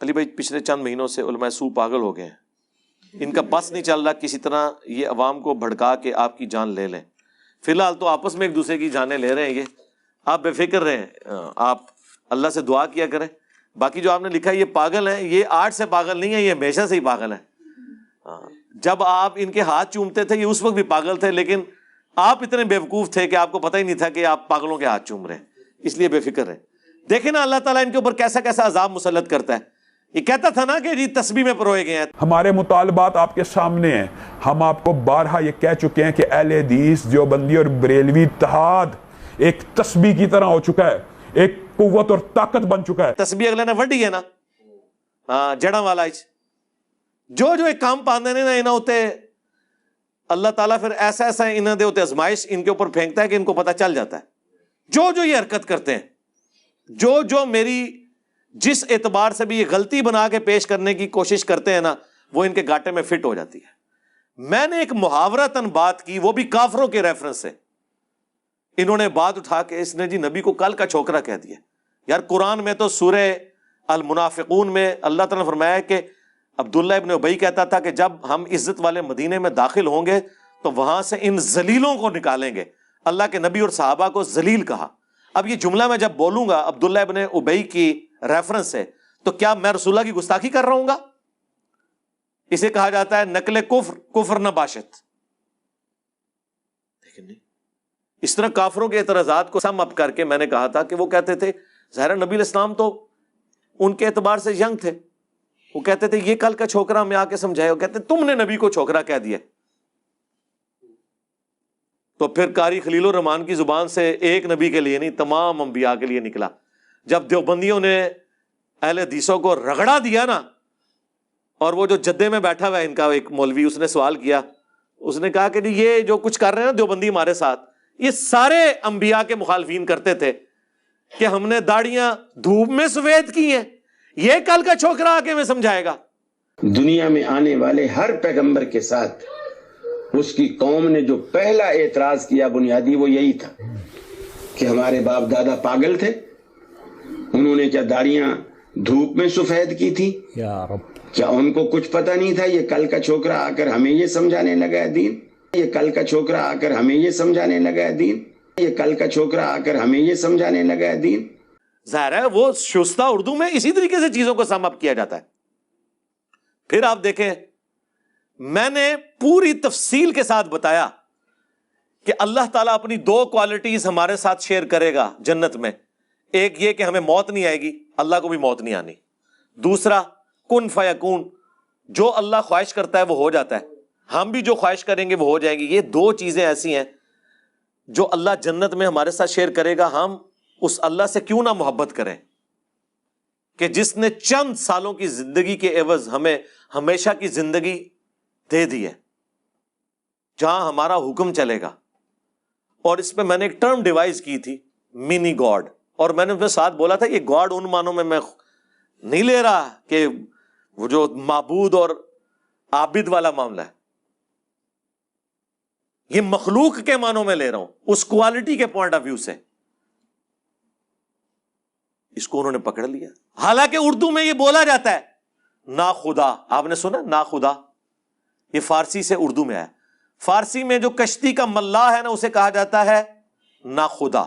علی بھائی پچھلے چند مہینوں سے علماء سو پاگل ہو گئے ہیں، ان کا بس نہیں چل رہا کسی طرح یہ عوام کو بھڑکا کے آپ کی جان لے لیں۔ فی الحال تو آپس میں ایک دوسرے کی جانیں لے رہے ہیں، یہ آپ بے فکر رہیں، آپ اللہ سے دعا کیا کریں۔ باقی جو آپ نے لکھا ہے یہ پاگل ہیں، یہ آج سے پاگل نہیں ہے، یہ ہمیشہ سے ہی پاگل ہیں۔ جب آپ ان کے ہاتھ چومتے تھے یہ اس وقت بھی پاگل تھے، لیکن آپ اتنے بیوقوف تھے کہ آپ کو پتہ ہی نہیں تھا کہ آپ پاگلوں کے ہاتھ چوم رہے ہیں، اس لیے بے فکر رہیں۔ دیکھیں نا اللہ تعالیٰ ان کے اوپر کیسا کیسا عذاب مسلط کرتا ہے۔ یہ کہتا تھا نا کہ جی تسبیح میں پروئے گئے ہیں۔ ہمارے مطالبات آپ کے سامنے ہیں، ہم آپ کو بارہا یہ کہہ چکے ہیں کہ اہل حدیث دیوبندی اور بریلوی اتحاد ایک تسبیح کی طرح ہو چکا ہے، ایک قوت اور طاقت بن چکا ہے۔ تسبیح اگلے نے وڈی ہے نا، جڑا والا جو ایک کام پاندے نے نا انہاں ہوتے اللہ تعالیٰ پھر ایسا ایسا انہاں دے ہوتے ازمائش ان کے اوپر پھینکتا ہے کہ ان کو پتہ چل جاتا ہے جو یہ حرکت کرتے ہیں، جو میری جس اعتبار سے بھی یہ غلطی بنا کے پیش کرنے کی کوشش کرتے ہیں نا وہ ان کے گاٹے میں فٹ ہو جاتی ہے۔ میں نے ایک محاورتاً بات کی، وہ بھی کافروں کے ریفرنس سے، انہوں نے بات اٹھا کے اس نے جی نبی کو کل کا چھوکرا کہہ دیا۔ یار قرآن میں تو سورہ المنافقون میں اللہ تعالیٰ نے فرمایا کہ عبداللہ ابن ابی کہتا تھا کہ جب ہم عزت والے مدینے میں داخل ہوں گے تو وہاں سے ان ذلیلوں کو نکالیں گے۔ اللہ کے نبی اور صحابہ کو ذلیل کہا۔ اب یہ جملہ میں جب بولوں گا عبداللہ ابن ابی کی ریفرنس سے تو کیا میں رسول اللہ کی گستاخی کر رہا ہوں گا؟ اسے کہا جاتا ہے نقل کفر، کفر نہ باشد۔ لیکن نہیں، اس طرح کافروں کے اعتراضات کو سم اپ کر کے میں نے کہا تھا کہ وہ کہتے تھے ظاہر نبی علیہ السلام تو ان کے اعتبار سے ینگ تھے، وہ کہتے تھے یہ کل کا چھوکرا ہمیں آ کے سمجھائے، وہ کہتے تم نے نبی کو چھوکرا کہہ دیا۔ تو پھر قاری خلیل الرحمن کی زبان سے ایک نبی کے لیے نہیں تمام انبیاء کے لیے نکلا۔ جب دیوبندیوں نے اہل حدیثوں کو رگڑا دیا نا، اور وہ جو جدے میں بیٹھا ہوا ہے ان کا ایک مولوی، اس نے سوال کیا، اس نے کہا کہ جی یہ جو کچھ کر رہے ہیں نا دیوبندی ہمارے ساتھ، یہ سارے انبیاء کے مخالفین کرتے تھے کہ ہم نے داڑیاں دھوپ میں سفید کی ہیں، یہ کل کا چھوکرا آ کے ہمیں سمجھائے گا۔ دنیا میں آنے والے ہر پیغمبر کے ساتھ اس کی قوم نے جو پہلا اعتراض کیا بنیادی وہ یہی تھا کہ ہمارے باپ دادا پاگل تھے، انہوں نے کیا داڑیاں دھوپ میں سفید کی تھی؟ یا رب، کیا ان کو کچھ پتہ نہیں تھا یہ کل کا چھوکرا آ کر ہمیں یہ سمجھانے لگا ہے دین؟ یہ کل کا چھوکرا آ کر ہمیں یہ سمجھانے لگا ہے دین؟ یہ کل کا چھوکرا آ کر ہمیں یہ سمجھانے لگا ہے دین؟ ظاہر ہے وہ شستہ اردو میں اسی طریقے سے چیزوں کو سم اپ کیا جاتا ہے۔ پھر آپ دیکھیں میں نے پوری تفصیل کے ساتھ بتایا کہ اللہ تعالیٰ اپنی دو کوالٹیز ہمارے ساتھ شیئر کرے گا جنت میں، ایک یہ کہ ہمیں موت نہیں آئے گی، اللہ کو بھی موت نہیں آنی، دوسرا کن فیکون، جو اللہ خواہش کرتا ہے وہ ہو جاتا ہے، ہم بھی جو خواہش کریں گے وہ ہو جائیں گی۔ یہ دو چیزیں ایسی ہیں جو اللہ جنت میں ہمارے ساتھ شیئر کرے گا۔ ہم اس اللہ سے کیوں نہ محبت کریں کہ جس نے چند سالوں کی زندگی کے عوض ہمیں ہمیشہ کی زندگی دے دی ہے جہاں ہمارا حکم چلے گا۔ اور اس پہ میں نے ایک ٹرم ڈیوائز کی تھی، منی گاڈ، اور میں نے اس کے ساتھ بولا تھا یہ گاڈ ان معنوں میں نہیں لے رہا کہ وہ جو معبود اور عابد والا معاملہ ہے، یہ مخلوق کے معنوں میں لے رہا ہوں، اس کوالٹی کے پوائنٹ آف ویو سے۔ اس کو انہوں نے پکڑ لیا، حالانکہ اردو میں یہ بولا جاتا ہے نا خدا، آپ نے سنا نا خدا، یہ فارسی سے اردو میں آیا۔ فارسی میں جو کشتی کا ملاح ہے نا اسے کہا جاتا ہے نا خدا۔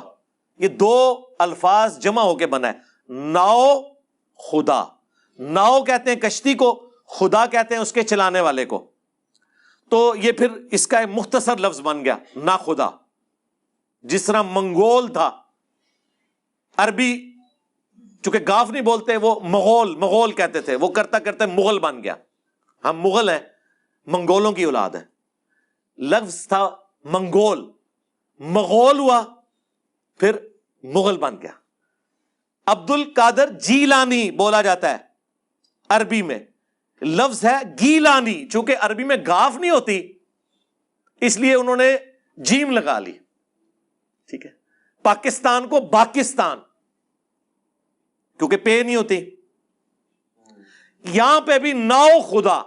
یہ دو الفاظ جمع ہو کے بنا ہے، ناؤ خدا، ناؤ کہتے ہیں کشتی کو، خدا کہتے ہیں اس کے چلانے والے کو۔ تو یہ پھر اس کا ایک مختصر لفظ بن گیا نا خدا، جس طرح منگول تھا، عربی چونکہ گاف نہیں بولتے، وہ مغول کہتے تھے، وہ کرتا کرتے مغل بن گیا، ہم مغل ہیں، منگولوں کی اولاد ہے۔ لفظ تھا منگول، مغول ہوا، پھر مغل بن گیا۔ عبد القادر جیلانی بولا جاتا ہے عربی میں، لفظ ہے گیلانی، چونکہ عربی میں گاف نہیں ہوتی اس لیے انہوں نے جیم لگا لی، ٹھیک ہے۔ پاکستان کو باکستان، کیونکہ پے نہیں ہوتی۔ یہاں پہ بھی ناؤ خدا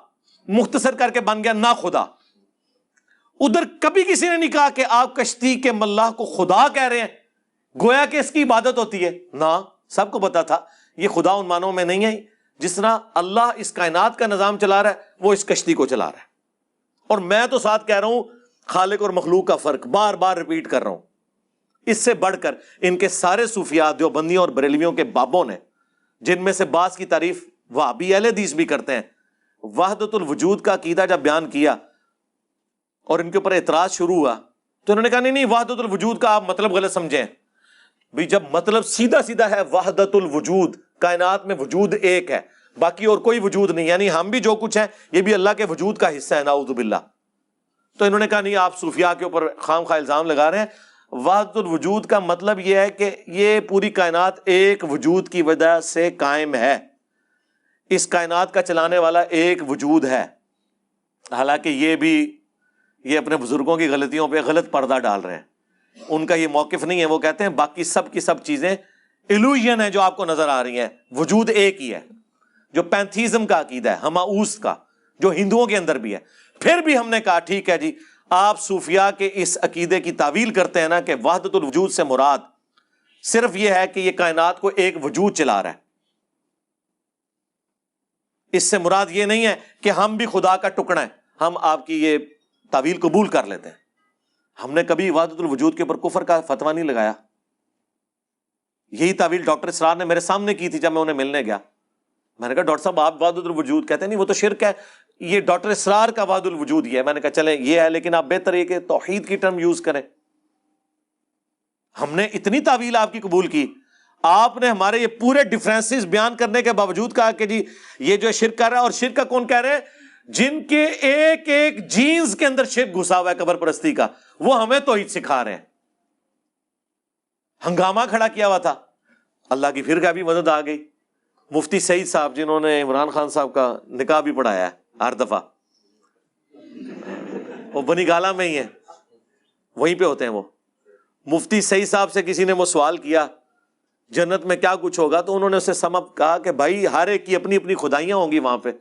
مختصر کر کے بن گیا نا خدا۔ ادھر کبھی کسی نے نہیں کہا کہ آپ کشتی کے ملاح کو خدا کہہ رہے ہیں، گویا کہ اس کی عبادت ہوتی ہے، نہ، سب کو پتا تھا یہ خدا ان معنوں میں نہیں ہے۔ جس طرح اللہ اس کائنات کا نظام چلا رہا ہے وہ اس کشتی کو چلا رہا ہے. اور میں تو ساتھ کہہ رہا ہوں خالق اور مخلوق کا فرق بار بار ریپیٹ کر رہا ہوں. اس سے بڑھ کر ان کے سارے صوفیاء دیوبندیوں اور بریلویوں کے بابوں نے، جن میں سے بعض کی تعریف وہابی اہل حدیث بھی کرتے ہیں، وحدت الوجود کا عقیدہ جب بیان کیا اور ان کے اوپر اعتراض شروع ہوا تو انہوں نے کہا نہیں وحدت الوجود کا آپ مطلب غلط سمجھیں. بھی جب مطلب سیدھا سیدھا ہے وحدت الوجود، کائنات میں وجود ایک ہے، باقی اور کوئی وجود نہیں، یعنی ہم بھی جو کچھ ہیں یہ بھی اللہ کے وجود کا حصہ ہے، نعوذ باللہ. تو انہوں نے کہا نہیں آپ صوفیاء کے اوپر خام خواہ الزام لگا رہے ہیں. وحدت الوجود کا مطلب یہ ہے کہ یہ پوری کائنات ایک وجود کی وجہ سے قائم ہے، اس کائنات کا چلانے والا ایک وجود ہے. حالانکہ یہ اپنے بزرگوں کی غلطیوں پہ غلط پردہ ڈال رہے ہیں. ان کا یہ موقف نہیں ہے. وہ کہتے ہیں باقی سب کی سب چیزیں ایلوژن ہیں جو آپ کو نظر آ رہی ہیں، وجود ایک ہی ہے. جو پینتھیزم کا عقیدہ ہے، ہماؤس کا، جو ہندوؤں کے اندر بھی ہے. پھر بھی ہم نے کہا ٹھیک ہے جی، آپ صوفیاء کے اس عقیدے کی تعویل کرتے ہیں نا کہ وحدت الوجود سے مراد صرف یہ ہے کہ یہ کائنات کو ایک وجود چلا رہا ہے. اس سے مراد یہ نہیں ہے کہ ہم بھی خدا کا ٹکڑا ہے. ہم آپ کی یہ تعویل قبول کر لیتے ہیں. ہم نے کبھی وحدت الوجود کے اوپر کفر کا فتویٰ نہیں لگایا. یہی تعویل ڈاکٹر اسرار نے میرے سامنے کی تھی جب میں انہیں ملنے گیا. میں نے کہا ڈاکٹر صاحب آپ وحدت الوجود کہتے ہیں، نہیں وہ تو شرک ہے، یہ ڈاکٹر اسرار کا وحدت الوجود یہ ہے. میں نے کہا چلیں یہ ہے، لیکن آپ بہتر یہ کہ توحید کی ٹرم یوز کریں. ہم نے اتنی تعویل آپ کی قبول کی، آپ نے ہمارے یہ پورے ڈفرینسز بیان کرنے کے باوجود کہا کہ جی یہ جو شرک کر رہا ہے. اور شرک کا کون کہہ رہے ہیں؟ جن کے ایک ایک جینز کے اندر شرک گھسا ہوا ہے قبر پرستی کا، وہ ہمیں توحید سکھا رہے ہیں. ہنگامہ کھڑا کیا ہوا تھا، اللہ کی پھر کا بھی مدد آ گئی. مفتی سعید صاحب جنہوں نے عمران خان صاحب کا نکاح بھی پڑھایا ہے ہر دفعہ، وہ بنی گالا میں ہی ہیں، وہیں پہ ہوتے ہیں وہ. مفتی سعید صاحب سے کسی نے وہ سوال کیا جنت میں کیا کچھ ہوگا، تو انہوں نے اسے سمجھ کہا کہ بھائی ہر ایک کی اپنی اپنی خدائیاں ہوں گی وہاں پہ.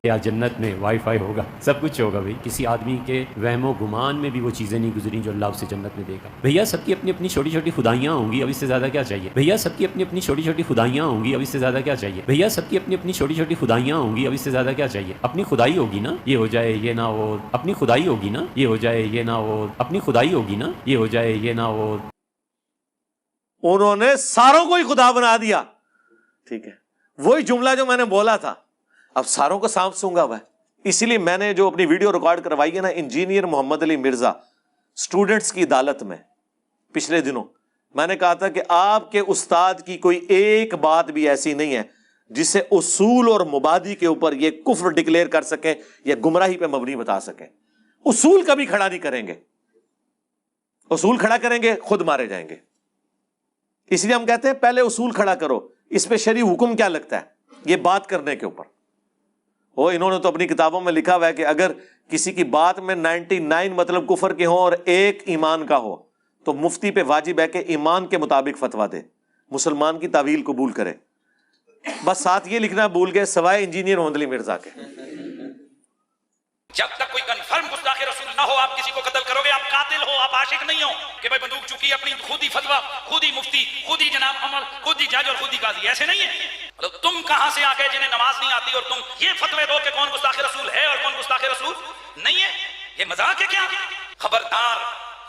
یا جنت میں وائی فائی ہوگا، سب کچھ ہوگا. بھائی کسی آدمی کے وہم و گمان میں بھی وہ چیزیں نہیں گزری جو اللہ اسے جنت میں دے گا. بھیا سب کی اپنی اپنی چھوٹی چھوٹی خدائیاں ہوں گی، اب اس سے زیادہ کیا چاہیے. بھیا سب کی اپنی اپنی چھوٹی چھوٹی خدائیاں ہوں گی، اب اس سے زیادہ کیا چاہیے. بھیا سب کی اپنی اپنی چھوٹی چھوٹی خدائیاں ہوں گی، اب اس سے زیادہ کیا چاہیے. اپنی خدائی ہوگی نا یہ ہو جائے یہ نہ ہو، اپنی خدائی ہوگی نا یہ ہو جائے یہ نہ ہو، اپنی خدائی ہوگی نا یہ ہو جائے یہ نہ ہو. انہوں نے ساروں کو ہی خدا بنا دیا. ٹھیک ہے، وہی جملہ جو میں نے بولا تھا، اب ساروں کو سانپ سونگا ہوا ہے. اسی لیے میں نے جو اپنی ویڈیو ریکارڈ کروائی ہے نا انجینئر محمد علی مرزا اسٹوڈنٹس کی عدالت میں پچھلے دنوں، میں نے کہا تھا کہ آپ کے استاد کی کوئی ایک بات بھی ایسی نہیں ہے جسے اصول اور مبادی کے اوپر یہ کفر ڈکلیئر کر سکیں یا گمراہی پہ مبنی بتا سکیں. اصول کبھی کھڑا نہیں کریں گے. اصول کھڑا کریں گے خود مارے جائیں گے. اس لیے ہم کہتے ہیں پہلے اصول کھڑا کرو. اس پہ شرعی حکم کیا لگتا ہے یہ بات کرنے کے اوپر. وہ انہوں نے تو اپنی کتابوں میں لکھا ہوا ہے کہ اگر کسی کی بات میں 99 مطلب کفر کے ہوں اور ایک ایمان کا ہو تو مفتی پہ واجب ہے کہ ایمان کے مطابق فتویٰ دے، مسلمان کی تعویل قبول کرے. بس ساتھ یہ لکھنا بھول گئے سوائے انجینئر محمد علی مرزا کے. جب تک کوئی کنفرم گستاخ رسول نہ ہو آپ کسی کو قتل کرو گے. آپ قاتل ہو، آپ عاشق نہیں ہو کہ بھائی بندوق چکی اپنی خود ہی فتویٰ، خود ہی مفتی، خود ہی جناب عمر، خود ہی جج اور خود ہی قاضی. ایسے نہیں ہے. تم کہاں سے آ گئے جنہیں نماز نہیں آتی اور تم یہ فتوے دو کہ کون گستاخ رسول ہے اور کون گستاخ رسول نہیں ہے؟ یہ مذاق ہے کیا؟ خبردار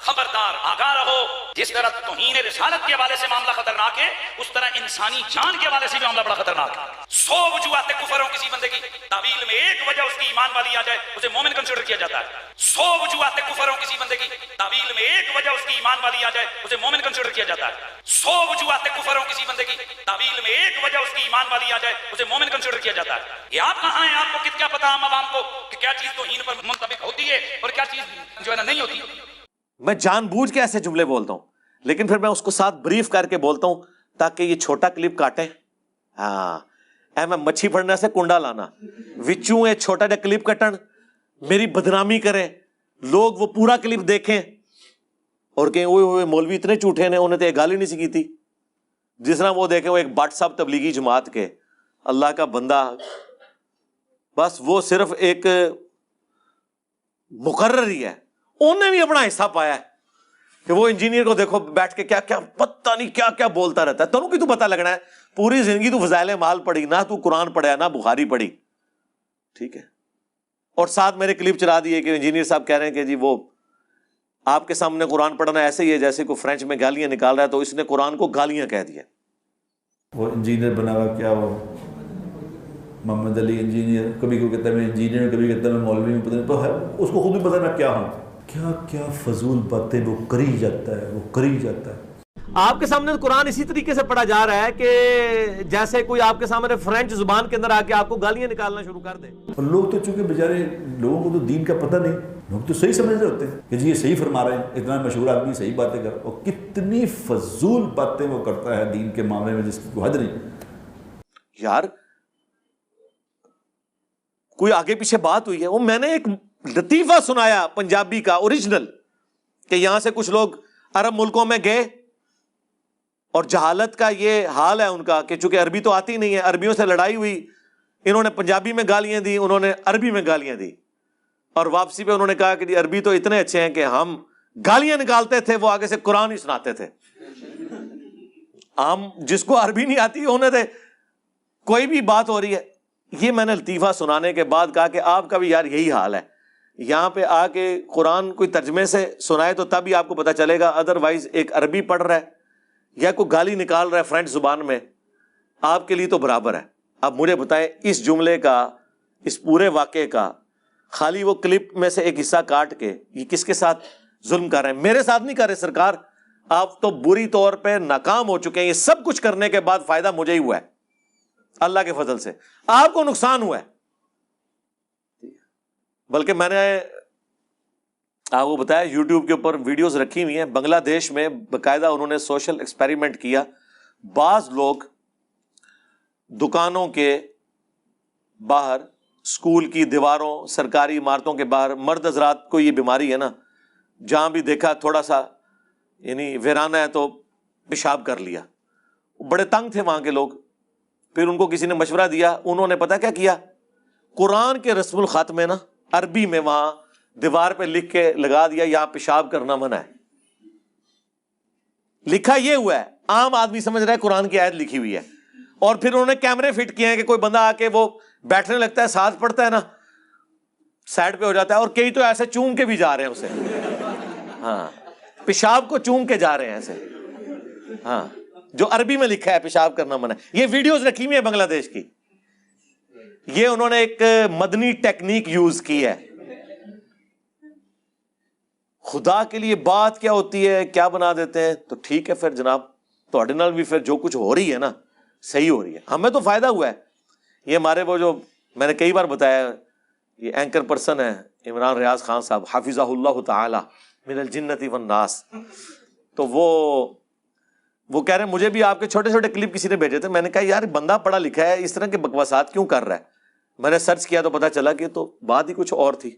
خبردار، آگاہ رہو. جس طرح توہین رسالت کے حوالے سے معاملہ خطرناک ہے، اس طرح انسانی جان کے حوالے سے بھی معاملہ بڑا خطرناک ہے. 100 وجوہات کفر ہو کسی بندے کی تعویل میں ایک وجہ اس کی ایمان والی آ جائے اسے مومن کنسیڈر کیا جاتا ہے. 100 وجوہات کفر ہو کسی بندے کی تعویل میں ایک وجہ اس کی ایمان والی آ جائے اسے مومن کنسیڈر کیا جاتا ہے. 100 وجوہات کفر ہو کسی بندے کی تعویل میں ایک وجہ اس کی ایمان والی آ جائے اسے مومن کنسیڈر کیا جاتا ہے. یہ آپ کہاں ہیں؟ آپ کو کیا پتا عام عوام کو کہ کیا چیز توہین پر منطبق ہوتی ہے اور کیا چیز جو ہے نا نہیں ہوتی. میں جان بوجھ کے ایسے جملے بولتا ہوں لیکن پھر میں اس کو ساتھ بریف کر کے بولتا ہوں تاکہ یہ چھوٹا کلپ کاٹیں. ہاں اے میں مچھی پھڑنے سے کنڈا لانا وچوں یہ چھوٹا جا کلپ کٹن، میری بدنامی کریں، لوگ وہ پورا کلپ دیکھیں اور کہیں اوئے ہوئے مولوی اتنے جھوٹے نے، انہیں تو یہ گال ہی نہیں سی کی تھی. جس طرح وہ دیکھیں وہ ایک بٹ صاحب تبلیغی جماعت کے اللہ کا بندہ، بس وہ صرف ایک مقرر ہی ہے، انہیں بھی اپنا حصہ پایا ہے کہ وہ انجینئر کو دیکھو بیٹھ کے کیا کیا پتہ نہیں کیا کیا بولتا رہتا ہے. تنوں کی تو پتہ لگنا ہے پوری زندگی تو فضائل مال پڑھی، نہ تو قرآن پڑھا نہ بخاری پڑھی، ٹھیک ہے، اور ساتھ میرے کلپ چلا دیے کہ انجینئر صاحب کہہ رہے ہیں کہ جی وہ آپ کے سامنے قرآن پڑھنا ایسے ہی ہے جیسے کوئی فرینچ میں گالیاں نکال رہا ہے، تو اس نے قرآن کو گالیاں کہہ دیا. وہ انجینئر بنا ہوا، کیا وہ محمد علی انجینئر، کبھی کوئی کہتا ہے میں انجینئر، کبھی کہتا ہے میں مولوی ہوں، پتہ نہیں، تو ہے اس کو خود بھی پتہ میں کیا ہوں. کیا کیا فضول باتیں وہ کری جاتا ہے، وہ کری جاتا ہے. آپ کے سامنے قرآن اسی طریقے سے پڑھا جا رہا ہے کہ جیسے کوئی آپ کے سامنے فرینچ زبان کے اندر آ کے آپ کو گالیاں نکالنا شروع کر دے. اور لوگ تو چونکہ بیچارے لوگوں کو تو دین کا پتہ نہیں، لوگ تو صحیح سمجھ رہے ہوتے ہیں کہ جی یہ صحیح فرما رہے ہیں، اتنا مشہور آدمی صحیح باتیں کر، اور کتنی فضول باتیں وہ کرتا ہے دین کے معاملے میں جس کی کوئی حد نہیں. یار کوئی آگے پیچھے بات ہوئی ہے، وہ میں نے ایک لطیفہ سنایا پنجابی کا اوریجنل، کہ یہاں سے کچھ لوگ عرب ملکوں میں گئے اور جہالت کا یہ حال ہے ان کا کہ چونکہ عربی تو آتی نہیں ہے، عربیوں سے لڑائی ہوئی، انہوں نے پنجابی میں گالیاں دی، انہوں نے عربی میں گالیاں دی، اور واپسی پہ انہوں نے کہا کہ جی عربی تو اتنے اچھے ہیں کہ ہم گالیاں نکالتے تھے، وہ آگے سے قرآن ہی سناتے تھے. ہم جس کو عربی نہیں آتی انہیں تھے کوئی بھی بات ہو رہی ہے. یہ میں نے لطیفہ سنانے کے بعد کہا کہ آپ کا بھی یار یہی حال ہے، یہاں پہ آ کے قرآن کوئی ترجمے سے سنائے تو تب ہی آپ کو پتہ چلے گا، ادروائز ایک عربی پڑھ رہا ہے یا کوئی گالی نکال رہا ہے فرینچ زبان میں، آپ کے لیے تو برابر ہے. اب مجھے بتائیں اس جملے کا، اس پورے واقعے کا خالی وہ کلپ میں سے ایک حصہ کاٹ کے یہ کس کے ساتھ ظلم کر رہے ہیں؟ میرے ساتھ نہیں کر رہے سرکار، آپ تو بری طور پہ ناکام ہو چکے ہیں. یہ سب کچھ کرنے کے بعد فائدہ مجھے ہی ہوا ہے اللہ کے فضل سے، آپ کو نقصان ہوا ہے. بلکہ میں نے آپ کو بتایا یوٹیوب کے اوپر ویڈیوز رکھی ہوئی ہیں، بنگلہ دیش میں باقاعدہ انہوں نے سوشل ایکسپیریمنٹ کیا. بعض لوگ دکانوں کے باہر، اسکول کی دیواروں، سرکاری عمارتوں کے باہر، مرد حضرات کو یہ بیماری ہے نا، جہاں بھی دیکھا تھوڑا سا یعنی ویرانہ ہے تو پیشاب کر لیا. بڑے تنگ تھے وہاں کے لوگ. پھر ان کو کسی نے مشورہ دیا، انہوں نے پتہ کیا کیا، قرآن کے رسم الخط میں نا عربی میں وہاں دیوار پہ لکھ کے لگا دیا یہاں پیشاب کرنا منع ہے. لکھا یہ ہوا ہے، عام آدمی سمجھ رہا ہے قرآن کی آیت لکھی ہوئی ہے. اور پھر انہوں نے کیمرے فٹ کیے ہیں کہ کوئی بندہ آ کے وہ بیٹھنے لگتا ہے، ساتھ پڑھتا ہے نا، سائڈ پہ ہو جاتا ہے، اور کئی تو ایسے چوم کے بھی جا رہے ہیں اسے، ہاں پیشاب کو چوم کے جا رہے ہیں ایسے، ہاں جو عربی میں لکھا ہے پیشاب کرنا منع ہے. یہ ویڈیوز رکھی ہوئی ہیں بنگلہ دیش کی. یہ انہوں نے ایک مدنی ٹیکنیک یوز کی ہے. خدا کے لیے بات کیا ہوتی ہے، کیا بنا دیتے ہیں. تو ٹھیک ہے پھر جناب، تھوڑے نال بھی پھر جو کچھ ہو رہی ہے نا صحیح ہو رہی ہے، ہمیں تو فائدہ ہوا ہے. یہ ہمارے وہ جو میں نے کئی بار بتایا، یہ اینکر پرسن ہے عمران ریاض خان صاحب حافظہ اللہ تعالی من الجنت والناس، تو وہ کہہ رہے ہیں مجھے بھی آپ کے چھوٹے چھوٹے کلپ کسی نے بھیجے تھے. میں نے کہا یار بندہ پڑھا لکھا ہے، اس طرح کے بکواسات کیوں کر رہا ہے. میں نے سرچ کیا تو پتا چلا کہ تو بات ہی کچھ اور تھی.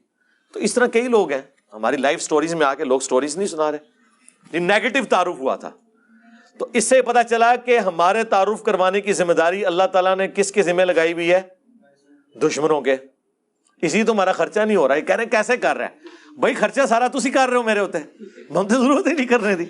تو اس طرح کئی لوگ ہیں ہماری لائف سٹوریز میں آ کے لوگ سٹوریز نہیں سنا رہے. یہ نیگیٹو تعارف ہوا تھا. تو اس سے پتا چلا کہ ہمارے تعارف کروانے کی ذمہ داری اللہ تعالیٰ نے کس کے ذمہ لگائی ہوئی ہے؟ دشمنوں کے. اسی تو ہمارا خرچہ نہیں ہو رہا ہے. کہہ رہے کیسے کر رہا ہے؟ بھائی خرچہ سارا تسی کر رہے ہو میرے ہوتے، ہم تو ضرورت ہی نہیں کرنے دی.